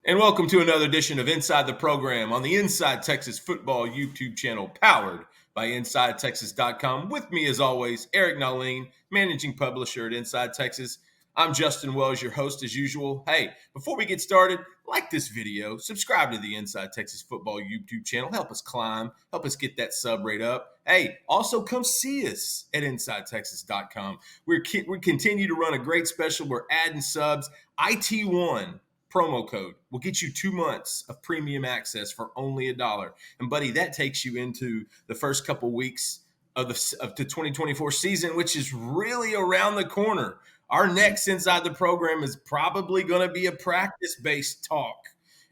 And welcome to another edition of Inside the Program on the Inside Texas Football YouTube channel, powered by InsideTexas.com. With me, as always, Eric Nalin, managing publisher at Inside Texas. I'm Justin Wells, your host as usual. Hey, before we get started, like this video, subscribe to the Inside Texas Football YouTube channel. Help us climb, help us get that sub rate up. Hey, also come see us at InsideTexas.com. We continue to run a great special. We're adding subs. IT1 promo code will get you 2 months of premium access for only $1. And buddy, that takes you into the first couple weeks of the 2024 season, which is really around the corner. Our next Inside the Program is probably going to be a practice-based talk.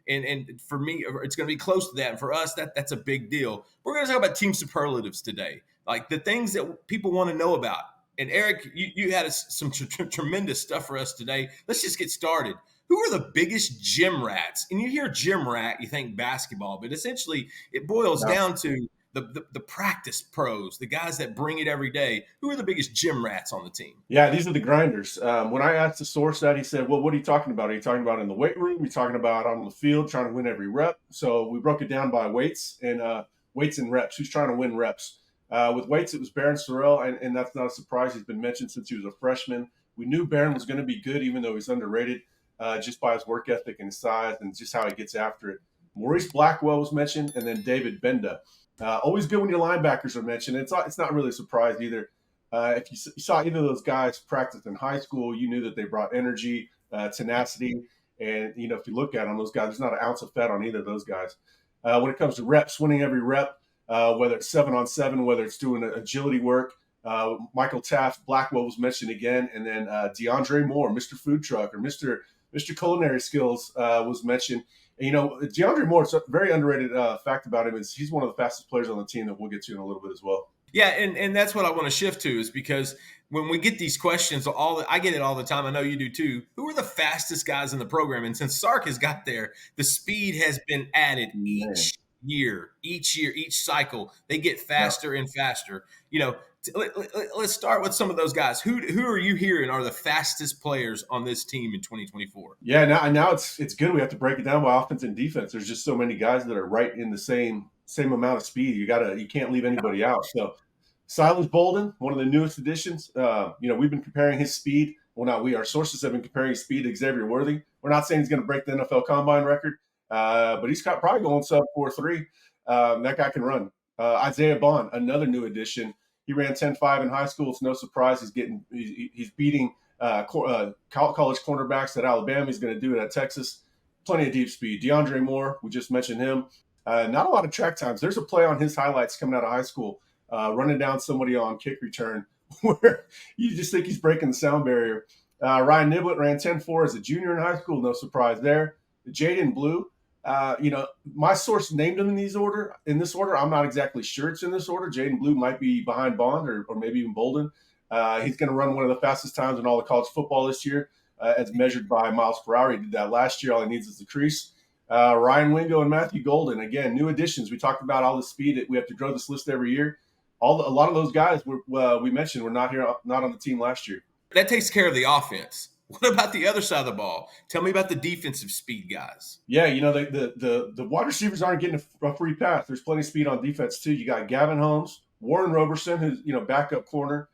And for me, it's going to be close to that. And for us, that's a big deal. We're going to talk about team superlatives today, like the things that people want to know about. And Eric, you had some tremendous stuff for us today. Let's just get started. Who are the biggest gym rats? And you hear gym rat, you think basketball, but essentially it boils down to the practice pros, the guys that bring it every day. Who are the biggest gym rats on the team? Yeah, these are the grinders. When I asked the source that, he said, well, what are you talking about? Are you talking about in the weight room? Are you talking about on the field trying to win every rep? So we broke it down by weights and reps. Who's trying to win reps? With weights, it was Baron Sorrell, and that's not a surprise. He's been mentioned since he was a freshman. We knew Baron was going to be good, even though he's underrated, just by his work ethic and his size and just how he gets after it. Maurice Blackwell was mentioned, and then David Benda. Always good when your linebackers are mentioned. It's not really a surprise either. If you saw either of those guys practice in high school, you knew that they brought energy, tenacity, and if you look at them, those guys, there's not an ounce of fat on either of those guys. When it comes to reps, winning every rep, whether it's 7-on-7, whether it's doing agility work, Michael Taft, Blackwell was mentioned again, and then DeAndre Moore, Mr. Food Truck, or Mr. Culinary Skills was mentioned. And, DeAndre Moore, it's a very underrated fact about him is he's one of the fastest players on the team that we'll get to in a little bit as well. Yeah, and that's what I want to shift to, is because when we get these questions, I get it all the time. I know you do too. Who are the fastest guys in the program? And since Sark has got there, the speed has been added each year, each cycle. They get faster and faster. Let's start with some of those guys. Who are you hearing are the fastest players on this team in 2024? Yeah, now it's good. We have to break it down by offense and defense. There's just so many guys that are right in the same amount of speed. You can't leave anybody out. So Silas Bolden, one of the newest additions. We've been comparing his speed. Well, not we. Our sources have been comparing his speed to Xavier Worthy. We're not saying he's going to break the NFL Combine record, but he's probably going sub 4.3. That guy can run. Isaiah Bond, another new addition. He ran 10.5 in high school. It's no surprise he's beating college cornerbacks at Alabama. He's going to do it at Texas. Plenty of deep speed. DeAndre Moore, we just mentioned him. Not a lot of track times. There's a play on his highlights coming out of high school, running down somebody on kick return where you just think he's breaking the sound barrier. Ryan Niblett ran 10.4 as a junior in high school. No surprise there. Jaden Blue, my source named him in this order. I'm not exactly sure it's in this order. Jaden Blue might be behind Bond or maybe even Bolden. He's going to run one of the fastest times in all of college football this year, as measured by miles per hour. He did that last year. All he needs is the crease. Ryan Wingo and Matthew Golden, again, new additions. We talked about all the speed. We have to grow this list every year. A lot of those guys we mentioned were not on the team last year. That takes care of the offense. What about the other side of the ball? Tell me about the defensive speed guys. Yeah, the wide receivers aren't getting a free pass. There's plenty of speed on defense too. You got Gavin Holmes, Warren Roberson, who's backup corner.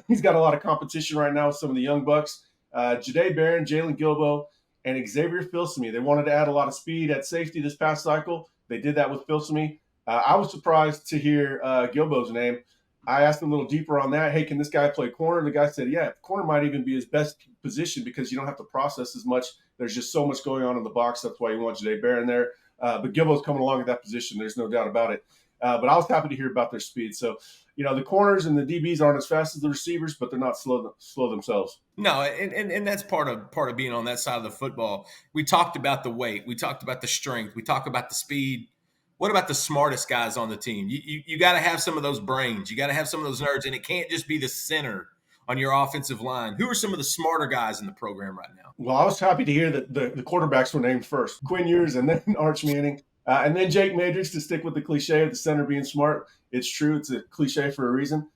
He's got a lot of competition right now with some of the young bucks. Jahdae Barron, Jalen Gilbo, and Xavier Filsaime. They wanted to add a lot of speed at safety this past cycle. They did that with Filsaime. I was surprised to hear Gilbo's name. I asked him a little deeper on that. Hey, can this guy play corner? The guy said, yeah, corner might even be his best position because you don't have to process as much. There's just so much going on in the box. That's why you want Jahdae Barron there. But Gilbo's coming along at that position. There's no doubt about it. But I was happy to hear about their speed. So, the corners and the DBs aren't as fast as the receivers, but they're not slow themselves. No, and that's part of being on that side of the football. We talked about the weight. We talked about the strength. We talked about the speed. What about the smartest guys on the team? You got to have some of those brains. You got to have some of those nerds, and it can't just be the center on your offensive line. Who are some of the smarter guys in the program right now? Well, I was happy to hear that the quarterbacks were named first. Quinn Ewers and then Arch Manning. And then Jake Madrix, to stick with the cliche of the center being smart. It's true. It's a cliche for a reason.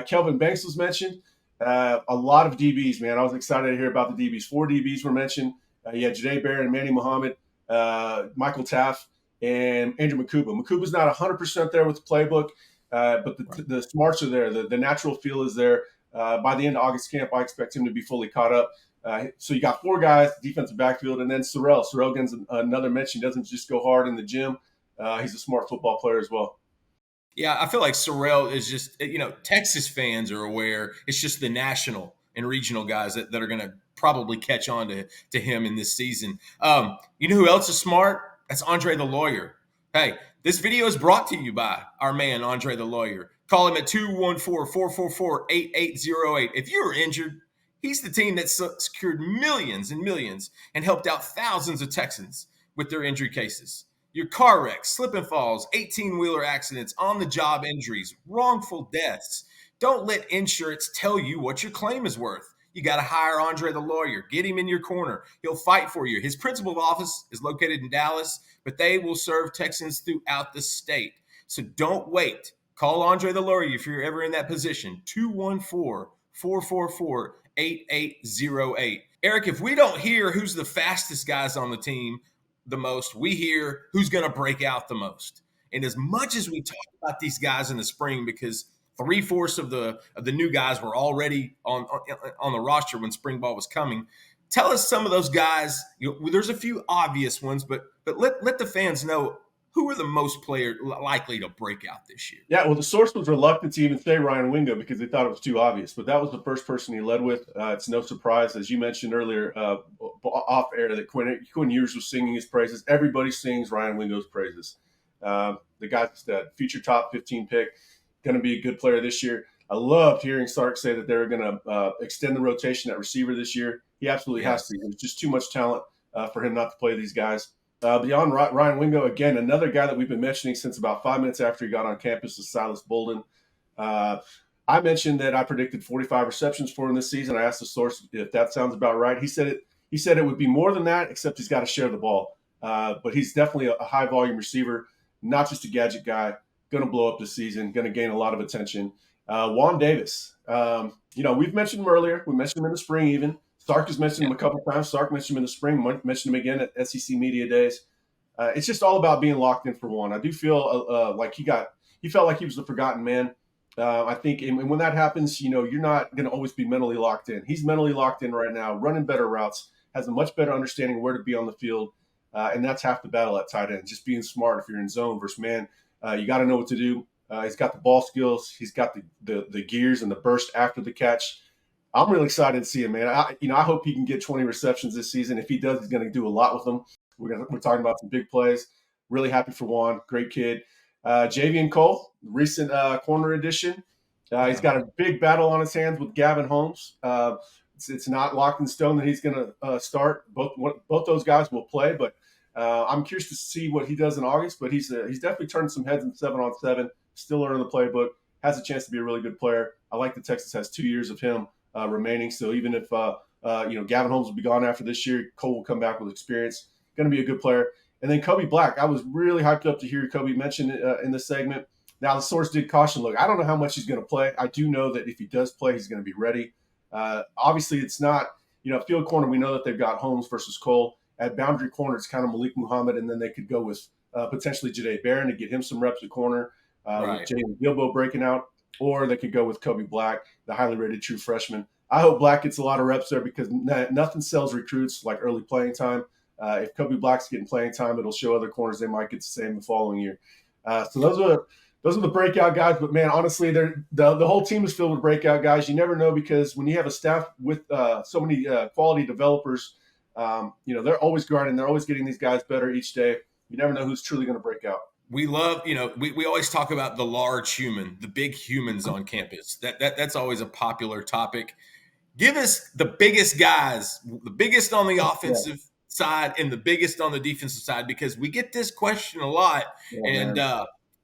Kelvin Banks was mentioned. A lot of DBs, man. I was excited to hear about the DBs. 4 DBs were mentioned. You had Jahdae Barron and Manny Muhammad. Michael Taff, and Andrew Makuba. Makuba's not 100% there with the playbook, but Right. the smarts are there. The natural feel is there. By the end of August camp, I expect him to be fully caught up. So you got 4 guys, defensive backfield, and then Sorrell. Sorrell gets another mention. He doesn't just go hard in the gym. He's a smart football player as well. Yeah, I feel like Sorrell is just, Texas fans are aware. It's just the national and regional guys that are going to probably catch on to him in this season. You know who else is smart? That's Andre the Lawyer. Hey, this video is brought to you by our man, Andre the Lawyer. Call him at 214-444-8808. If you're injured, he's the team that secured millions and millions and helped out thousands of Texans with their injury cases. Your car wrecks, slip and falls, 18-wheeler accidents, on-the-job injuries, wrongful deaths. Don't let insurance tell you what your claim is worth. You got to hire Andre the Lawyer. Get him in your corner. He'll fight for you. His principal office is located in Dallas, but they will serve Texans throughout the state. So don't wait. Call Andre the Lawyer if you're ever in that position. 214-444-8808. Eric, if we don't hear who's the fastest guys on the team the most, we hear who's going to break out the most. And as much as we talk about these guys in the spring, because 3/4 of the new guys were already on the roster when spring ball was coming, tell us some of those guys. There's a few obvious ones, but let the fans know who are the most player likely to break out this year. Yeah, well, the source was reluctant to even say Ryan Wingo because they thought it was too obvious, but that was the first person he led with. It's no surprise, as you mentioned earlier, off air, that Quinn Ewers was singing his praises. Everybody sings Ryan Wingo's praises. The guy's a future top 15 pick, going to be a good player this year. I loved hearing Sark say that they're going to extend the rotation at receiver this year. He absolutely has to. There's just too much talent for him not to play these guys. Beyond Ryan Wingo, again, another guy that we've been mentioning since about 5 minutes after he got on campus is Silas Bolden. I mentioned that I predicted 45 receptions for him this season. I asked the source if that sounds about right. He said it would be more than that, except he's got to share the ball. But he's definitely a high volume receiver, not just a gadget guy. Going to blow up this season, going to gain a lot of attention. Juan Davis, we've mentioned him earlier. We mentioned him in the spring even. Sark has mentioned him a couple of times. Sark mentioned him in the spring, mentioned him again at SEC Media Days. It's just all about being locked in for Juan. I do feel like he felt like he was the forgotten man. I think, and when that happens, you're not going to always be mentally locked in. He's mentally locked in right now, running better routes, has a much better understanding of where to be on the field, and that's half the battle at tight end. Just being smart if you're in zone versus man. You got to know what to do. He's got the ball skills. He's got the gears and the burst after the catch. I'm really excited to see him, man. I hope he can get 20 receptions this season. If he does, he's going to do a lot with them. We're talking about some big plays. Really happy for Juan. Great kid. Javian Cole, recent corner addition. He's got a big battle on his hands with Gavin Holmes. It's not locked in stone that he's going to start. Both those guys will play, but I'm curious to see what he does in August. But he's definitely turning some heads in 7-on-7. Still learning the playbook. Has a chance to be a really good player. I like that Texas has 2 years of him remaining. So even if Gavin Holmes will be gone after this year, Cole will come back with experience. Going to be a good player. And then Kobe Black, I was really hyped up to hear Kobe mention in this segment. Now, the source did caution, look, I don't know how much he's going to play. I do know that if he does play, he's going to be ready. Obviously, it's not, field corner, we know that they've got Holmes versus Cole. At boundary corner, it's kind of Malik Muhammad, and then they could go with potentially Jahdae Barron to get him some reps at corner, with Jalen Gilbo breaking out, or they could go with Kobe Black, the highly rated true freshman. I hope Black gets a lot of reps there because nothing sells recruits like early playing time. If Kobe Black's getting playing time, it'll show other corners they might get the same the following year. So those are the breakout guys. But man, honestly, the whole team is filled with breakout guys. You never know because when you have a staff with so many quality developers, they're always grinding. They're always getting these guys better each day. You never know who's truly going to break out. We love, we always talk about the large human, the big humans on campus. That's always a popular topic. Give us the biggest guys, the biggest on the offensive side and the biggest on the defensive side, because we get this question a lot, and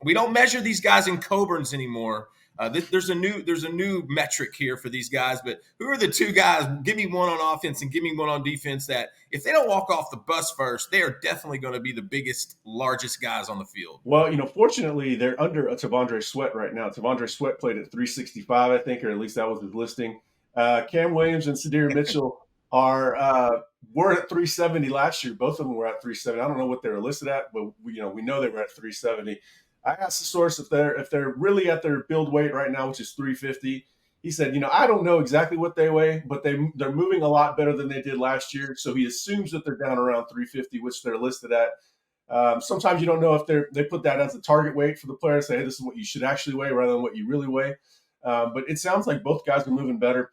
we don't measure these guys in Coburns anymore. There's a new metric here for these guys, but who are the 2 guys? Give me one on offense and give me one on defense that if they don't walk off the bus first, they are definitely going to be the biggest, largest guys on the field. Well, fortunately, they're under Tavondre Sweat right now. Tavondre Sweat played at 365, I think, or at least that was his listing. Cam Williams and Sydir Mitchell are were at 370 last year. Both of them were at 370. I don't know what they were listed at, but we know they were at 370. I asked the source if they're really at their build weight right now, which is 350. He said, I don't know exactly what they weigh, but they're moving a lot better than they did last year. So he assumes that they're down around 350, which they're listed at. Sometimes you don't know if they put that as a target weight for the player. Say, hey, this is what you should actually weigh rather than what you really weigh. But it sounds like both guys are moving better.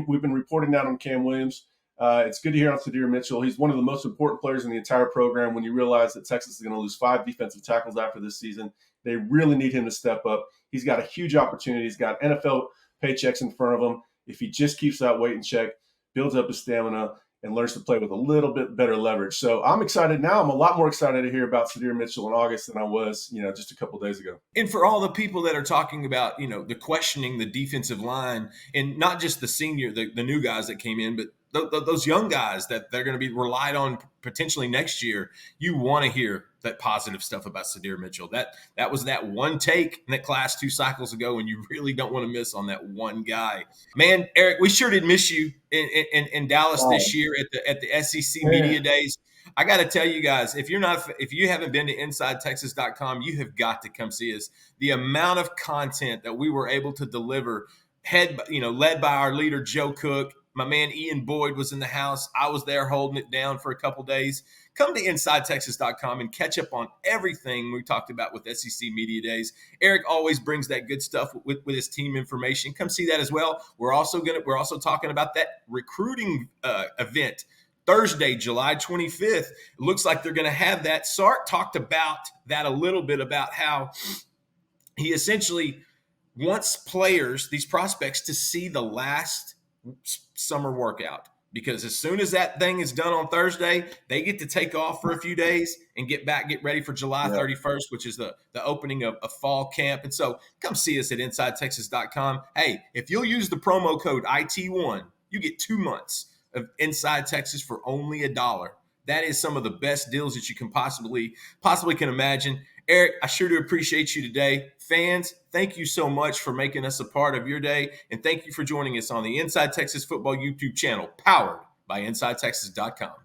We've been reporting that on Cam Williams. It's good to hear on Sydir Mitchell. He's one of the most important players in the entire program. When you realize that Texas is going to lose 5 defensive tackles after this season, they really need him to step up. He's got a huge opportunity. He's got NFL paychecks in front of him. If he just keeps that weight in check, builds up his stamina, and learns to play with a little bit better leverage. So I'm excited now. I'm a lot more excited to hear about Sydir Mitchell in August than I was, just a couple of days ago. And for all the people that are talking about, the questioning the defensive line, and not just the new guys that came in, but those young guys that they're going to be relied on potentially next year, you want to hear that positive stuff about Sydir Mitchell. That was that one take in that class 2 cycles ago, and you really don't want to miss on that one guy. Man, Eric, we sure did miss you in Dallas this year at the SEC Media Days. I got to tell you guys, if you haven't been to InsideTexas.com, you have got to come see us. The amount of content that we were able to deliver, led by our leader Joe Cook. My man Ian Boyd was in the house. I was there holding it down for a couple days. Come to InsideTexas.com and catch up on everything we talked about with SEC Media Days. Eric always brings that good stuff with his team information. Come see that as well. We're also talking about that recruiting event Thursday, July 25th. It looks like they're going to have that. Sark talked about that a little bit, about how he essentially wants players, these prospects, to see the last summer workout, because as soon as that thing is done on Thursday, they get to take off for a few days and get ready for July 31st, which is the opening of fall camp. And so come see us at InsideTexas.com. Hey, if you'll use the promo code IT1, you get 2 months of Inside Texas for only $1. That is some of the best deals that you can possibly can imagine. Eric, I sure do appreciate you today. Fans, thank you so much for making us a part of your day. And thank you for joining us on the Inside Texas Football YouTube channel, powered by InsideTexas.com.